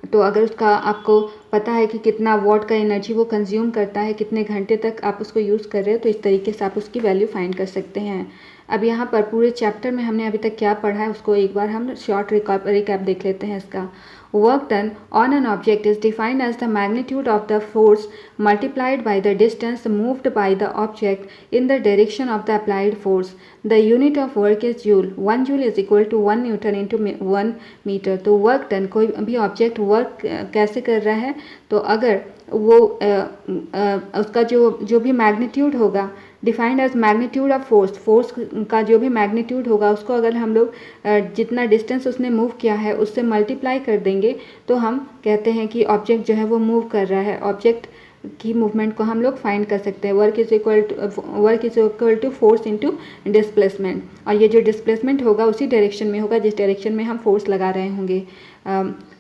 तो अगर उसका आपको पता है कि कितना वॉट का एनर्जी वो कंज्यूम करता है, कितने घंटे तक आप उसको यूज़ कर रहे हो, तो इस तरीके से आप उसकी वैल्यू फाइंड कर सकते हैं। अब यहाँ पर पूरे चैप्टर में हमने अभी तक क्या पढ़ा है उसको एक बार हम शॉर्ट रिकैप देख लेते हैं इसका। Work done on an object is defined as the magnitude of the force multiplied by the distance moved by the object in the direction of the applied force. The unit of work is joule, 1 joule is equal to 1 newton into 1 metre. तो वर्क डन, कोई भी ऑब्जेक्ट वर्क कैसे कर रहा है, तो अगर वो उसका जो भी मैग्नीट्यूड होगा, defined as magnitude of force का जो भी मैग्नीट्यूड होगा उसको अगर हम लोग जितना डिस्टेंस उसने मूव किया है उससे मल्टीप्लाई कर देंगे तो हम कहते हैं कि ऑब्जेक्ट जो है वो मूव कर रहा है। ऑब्जेक्ट की मूवमेंट को हम लोग फाइंड कर सकते हैं। Work is equal to force into displacement, और ये जो डिस्प्लेसमेंट होगा उसी डायरेक्शन में होगा जिस डायरेक्शन में हम फोर्स लगा रहे होंगे।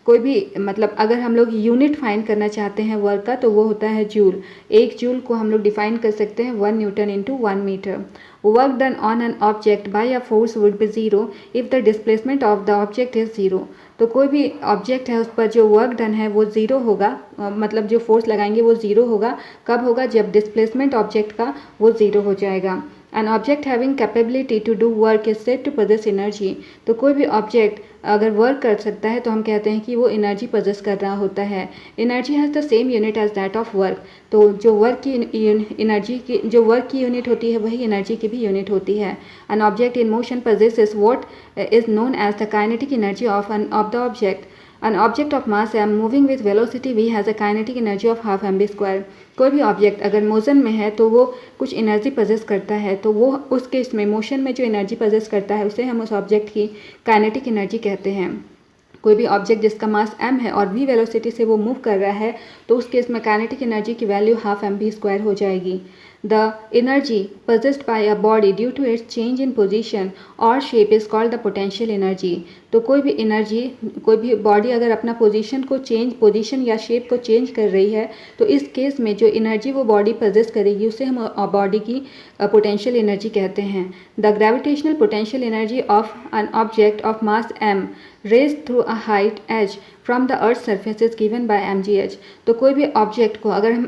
कोई भी मतलब अगर हम लोग यूनिट फाइंड करना चाहते हैं वर्क का तो वो होता है जूल। 1 जूल को हम लोग डिफाइन कर सकते हैं 1 newton into 1 metre. Work done on an object by a force would be zero if the displacement of the object is zero. तो कोई भी ऑब्जेक्ट है उस पर जो वर्क डन है वो ज़ीरो होगा, मतलब जो फोर्स लगाएंगे वो ज़ीरो होगा। कब होगा? जब डिस्प्लेसमेंट ऑब्जेक्ट का वो ज़ीरो हो जाएगा। An object having capability to do work is said to possess energy. तो कोई भी ऑब्जेक्ट अगर वर्क कर सकता है तो हम कहते हैं कि वो एनर्जी पोजेस कर रहा होता है। Energy has the same unit as that of work. तो जो वर्क की यूनिट होती है वही एनर्जी की भी यूनिट होती है। An object in motion possesses what is known as the kinetic energy of the object. An object of mass m moving with velocity v has a kinetic energy of half mv square। कोई भी ऑब्जेक्ट अगर मोशन में है तो वो कुछ एनर्जी पजेस करता है, तो वो उस केस में मोशन में जो एनर्जी पजेस करता है उसे हम उस ऑब्जेक्ट की काइनेटिक एनर्जी कहते हैं। कोई भी ऑब्जेक्ट जिसका मास m है और v वेलोसिटी से वो मूव कर रहा है तो उस केस में काइनेटिक एनर्जी की वैल्यू हाफ mv स्क्वायर हो जाएगी। The energy possessed by a body due to its change in position or shape is called the potential energy। तो कोई भी बॉडी अगर अपना पोजीशन या शेप को चेंज कर रही है तो इस केस में जो एनर्जी वो बॉडी पोजेस करेगी उसे हम बॉडी की पोटेंशियल एनर्जी कहते हैं। The gravitational potential energy of an object of mass m raised through a height h from the earth surface is given by mgh। तो कोई भी ऑब्जेक्ट को अगर हम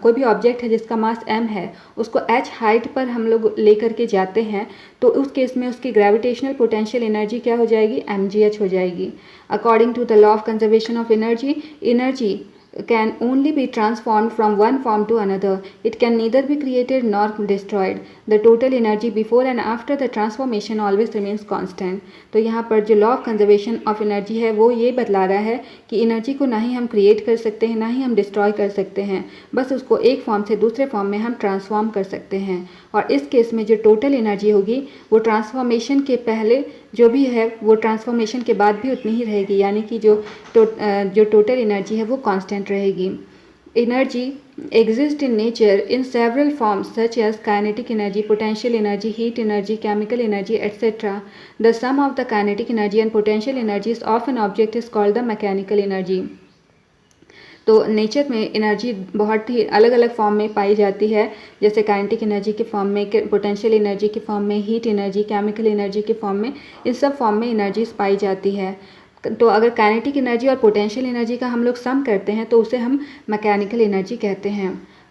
कोई भी ऑब्जेक्ट है जिसका मास m है उसको h हाइट पर हम लोग लेकर के जाते हैं तो उस केस में उसकी ग्रेविटेशनल पोटेंशियल एनर्जी क्या हो जाएगी? mgh हो जाएगी। According to the law of conservation of energy can only be transformed from one form to another. It can neither be created nor destroyed. The total energy before and after the transformation always remains constant। तो यहाँ पर जो law of conservation of energy है वो ये बतला रहा है कि एनर्जी को ना ही हम क्रिएट कर सकते हैं ना ही हम डिस्ट्रॉय कर सकते हैं, बस उसको एक फॉर्म से दूसरे फॉर्म में हम ट्रांसफॉर्म कर सकते हैं। और इस केस में जो टोटल एनर्जी होगी वो ट्रांसफॉर्मेशन के पहले जो भी है वो ट्रांसफॉर्मेशन के बाद भी उतनी ही रहेगी, यानी कि जो टोटल एनर्जी है वो कांस्टेंट रहेगी। Energy exist in nature in several forms such as kinetic energy, potential energy, heat energy, chemical energy etcetera. The sum of the kinetic energy and potential energies of an object is called the mechanical energy. तो नेचर में एनर्जी बहुत ही अलग अलग फॉर्म में पाई जाती है, जैसे काइनेटिक एनर्जी के फॉर्म में, पोटेंशियल एनर्जी के फॉर्म में, हीट एनर्जी, केमिकल एनर्जी के फॉर्म में, इन सब फॉर्म में एनर्जीज पाई जाती है। तो अगर काइनेटिक एनर्जी और पोटेंशियल एनर्जी का हम लोग सम करते हैं तो उसे हम मैकेनिकल एनर्जी कहते हैं।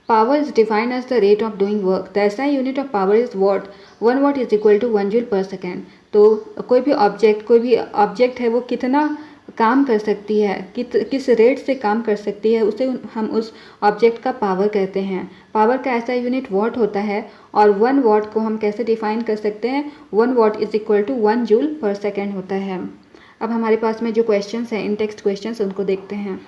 Power is defined as the rate of doing work. The SI unit of power is watt. 1 watt is equal to 1 joule per second. तो कोई भी ऑब्जेक्ट है वो कितना काम कर सकती है, किस रेट से काम कर सकती है, उसे हम उस ऑब्जेक्ट का पावर कहते हैं। पावर का ऐसा यूनिट वॉट होता है और 1 वॉट को हम कैसे डिफाइन कर सकते हैं, 1 watt is equal to 1 joule per second होता है। अब हमारे पास में जो क्वेश्चंस हैं, इन टेक्स्ट क्वेश्चंस, उनको देखते हैं।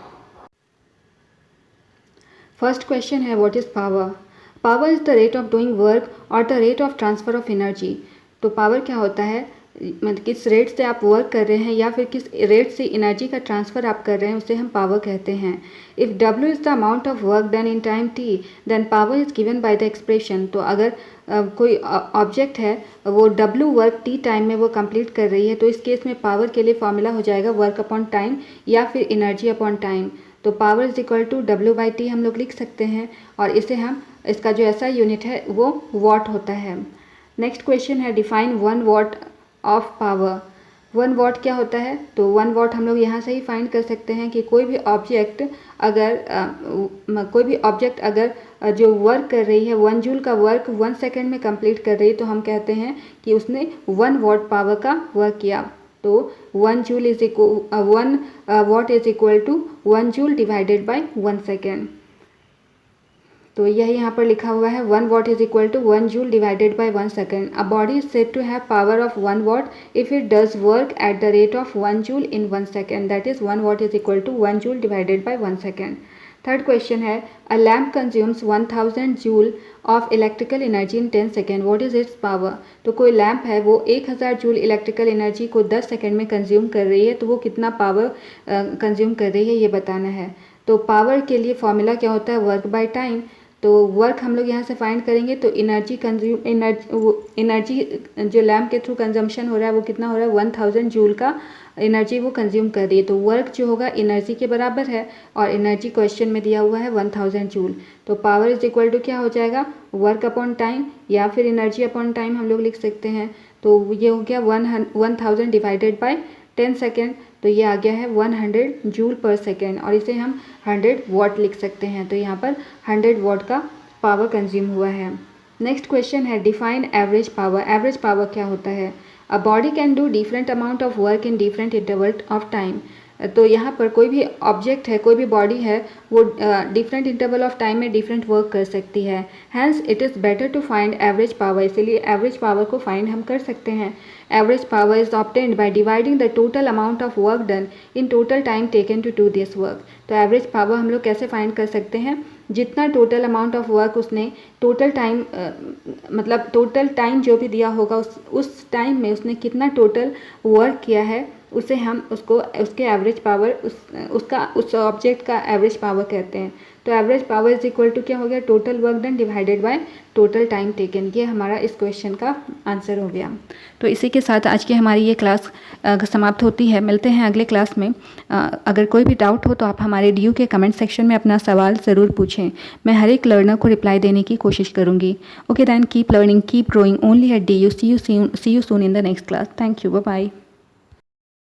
फर्स्ट क्वेश्चन है what is power. Power is the rate of doing work और the rate of transfer of energy. तो पावर क्या होता है, मतलब किस रेट से आप वर्क कर रहे हैं या फिर किस रेट से एनर्जी का ट्रांसफ़र आप कर रहे हैं, उसे हम पावर कहते हैं। If W is the amount of work done in time T then power is given by the expression. तो अगर कोई ऑब्जेक्ट है, वो W वर्क T टाइम में वो कंप्लीट कर रही है, तो इस केस में पावर के लिए फॉर्मूला हो जाएगा वर्क अपॉन टाइम या फिर एनर्जी अपॉन टाइम। तो power is equal to W/T हम लोग लिख सकते हैं और इसे हम, इसका जो ऐसा यूनिट है वो वॉट होता है। नेक्स्ट क्वेश्चन है define 1 what of power. 1 what क्या होता है, तो 1 वॉट हम लोग यहाँ से ही फाइंड कर सकते हैं कि कोई भी ऑब्जेक्ट अगर जो वर्क कर रही है, 1 जूल का वर्क 1 सेकेंड में कंप्लीट कर रही है, तो हम कहते हैं कि उसने 1 वॉट पावर का वर्क किया। तो 1 joule is equal 1 watt is equal to 1 joule divided by 1 second. तो यही यहाँ पर लिखा हुआ है 1 watt is equal to 1 joule divided by 1 second. A body is said to have power of 1 watt if it does work at the rate of 1 joule in 1 second, that is 1 watt is equal to 1 joule divided by 1 second. Third question है अ lamp consumes 1000 joule of electrical energy in 10 second, what is it's power. तो कोई लैम्प है, वो 1000 जूल इलेक्ट्रिकल एनर्जी को 10 सेकेंड में कंज्यूम कर रही है, तो वो कितना पावर कंज्यूम कर रही है ये बताना है। तो पावर के लिए फॉर्मूला क्या होता है, वर्क बाय टाइम। तो वर्क हम लोग यहाँ से फाइंड करेंगे, तो एनर्जी जो लैम्प के थ्रू कंजम्पशन हो रहा है वो कितना हो रहा है, 1000 जूल का एनर्जी वो कंज्यूम कर रही है। तो वर्क जो होगा एनर्जी के बराबर है और एनर्जी क्वेश्चन में दिया हुआ है 1000 जूल। तो पावर इज इक्वल टू क्या हो जाएगा, वर्क अपॉन टाइम या फिर एनर्जी अपॉन टाइम हम लोग लिख सकते हैं। तो ये हो गया 1000 डिवाइडेड बाय 10 सेकेंड, तो ये आ गया है 100 जूल पर सेकेंड और इसे हम 100 वॉट लिख सकते हैं। तो यहाँ पर 100 वॉट का पावर कंज्यूम हुआ है। नेक्स्ट क्वेश्चन है define average power. Average power क्या होता है, a body can do different amount of work in different interval of time. तो यहाँ पर कोई भी ऑब्जेक्ट है, कोई भी बॉडी है, वो डिफरेंट इंटरवल ऑफ टाइम में डिफरेंट वर्क कर सकती है। Hence it is better to find average power, इसीलिए एवरेज पावर को फाइंड हम कर सकते हैं। Average power is obtained by dividing the total amount of work done in total time taken to do this work. तो एवरेज पावर हम लोग कैसे फाइंड कर सकते हैं, जितना टोटल अमाउंट ऑफ वर्क उसने टोटल टाइम मतलब टोटल टाइम जो भी दिया होगा उस टाइम में उसने कितना टोटल वर्क किया है, उसे हम उसके एवरेज पावर उस ऑब्जेक्ट का एवरेज पावर कहते हैं। तो average power is equal to क्या हो गया, total work done divided by total time taken. ये हमारा इस क्वेश्चन का आंसर हो गया। तो इसी के साथ आज की हमारी ये क्लास समाप्त होती है। मिलते हैं अगले क्लास में। अगर कोई भी डाउट हो तो आप हमारे DU के कमेंट सेक्शन में अपना सवाल ज़रूर पूछें। मैं हर एक लर्नर को रिप्लाई देने की कोशिश करूँगी। Okay then, keep learning, keep growing only at DU। See you soon in the next class. Thank you, bye bye.